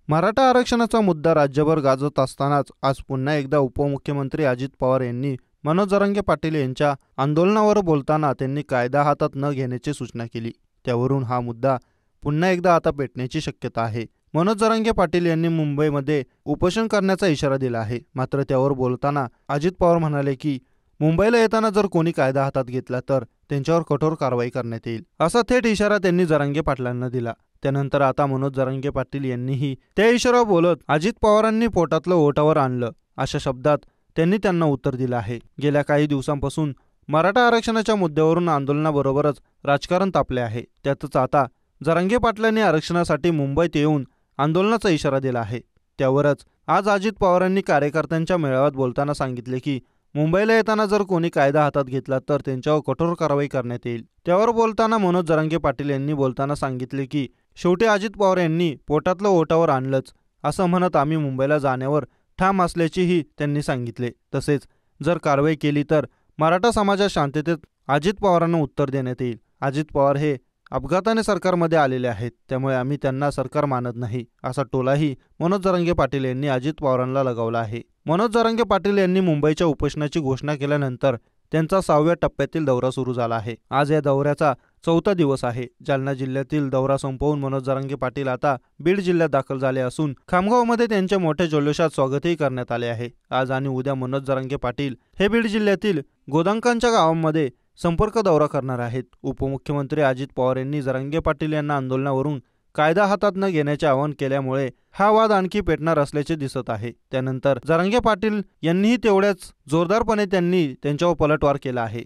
मराठा आरक्षणाचा मुद्दा राज्यभर गाजत असतानाच आज पुन्हा एकदा उपमुख्यमंत्री अजित पवार यांनी मनोज जरांगे पाटील यांच्या आंदोलनावर बोलताना त्यांनी कायदा हातात न घेण्याची सूचना केली। त्यावरून हा मुद्दा पुन्हा एकदा आता पेटण्याची शक्यता आहे। मनोज जरांगे पाटील यांनी मुंबईमध्ये उपोषण करण्याचा इशारा दिला आहे। मात्र त्यावर बोलताना अजित पवार म्हणाले की मुंबईला येताना जर कोणी कायदा हातात घेतला तर त्यांच्यावर कठोर कारवाई करण्यात येईल, असा थेट इशारा त्यांनी जरांगे पाटलांना दिला। त्यानंतर आता मनोज जरांगे पाटील यांनीही त्या इशारा बोलत अजित पवारांनी पोटातलं ओठावर आणलं अशा शब्दात त्यांनी त्यांना उत्तर दिलं आहे। गेल्या काही दिवसांपासून मराठा आरक्षणाच्या मुद्द्यावरून आंदोलनाबरोबरच राजकारण तापले आहे। त्यातच आता जरांगे पाटलांनी आरक्षणासाठी मुंबईत येऊन आंदोलनाचा इशारा दिला आहे। त्यावरच आज अजित पवारांनी कार्यकर्त्यांच्या मेळाव्यात बोलताना सांगितले की मुंबईला येताना जर कोणी कायदा हातात घेतला तर त्यांच्यावर कठोर कारवाई करण्यात येईल। त्यावर बोलताना मनोज जरांगे पाटील यांनी बोलताना सांगितले की शेवटी अजित पवार यांनी पोटातलं ओठावर आणलंच असं म्हणत आम्ही मुंबईला जाण्यावर ठाम असल्याचेही त्यांनी सांगितले। तसेच जर कारवाई केली तर मराठा समाजात शांततेत अजित पवारांना उत्तर देण्यात येईल। अजित पवार हे अपघाताने सरकारमध्ये आलेले आहेत, त्यामुळे आम्ही त्यांना सरकार मानत नाही, असा टोलाही मनोज जरांगे पाटील यांनी अजित पवारांना लगावला आहे। मनोज जरांगे पाटील यांनी मुंबईच्या उपोषणाची घोषणा केल्यानंतर त्यांचा 6व्या टप्प्यातील दौरा सुरू झाला आहे। आज या दौऱ्याचा 4था दिवस आहे। जालना जिल्ह्यातील दौरा संपवून मनोज जरांगे पाटील आता बीड जिल्ह्यात दाखल झाले असून खामगावमध्ये त्यांच्या मोठ्या जल्लोषात स्वागतही करण्यात आले आहे। आज आणि उद्या मनोज जरांगे पाटील हे बीड जिल्ह्यातील गोदांकांच्या गावांमध्ये संपर्क दौरा करणार आहेत। उपमुख्यमंत्री अजित पवार यांनी जरांगे पाटील यांना आंदोलनावरून कायदा हातात न घेण्याचे आवाहन केल्यामुळे हा वाद आणखी पेटणार असल्याचे दिसत आहे। त्यानंतर जरांगे पाटील यांनीही तेवढ्याच जोरदारपणे त्यांच्यावर पलटवार केला आहे।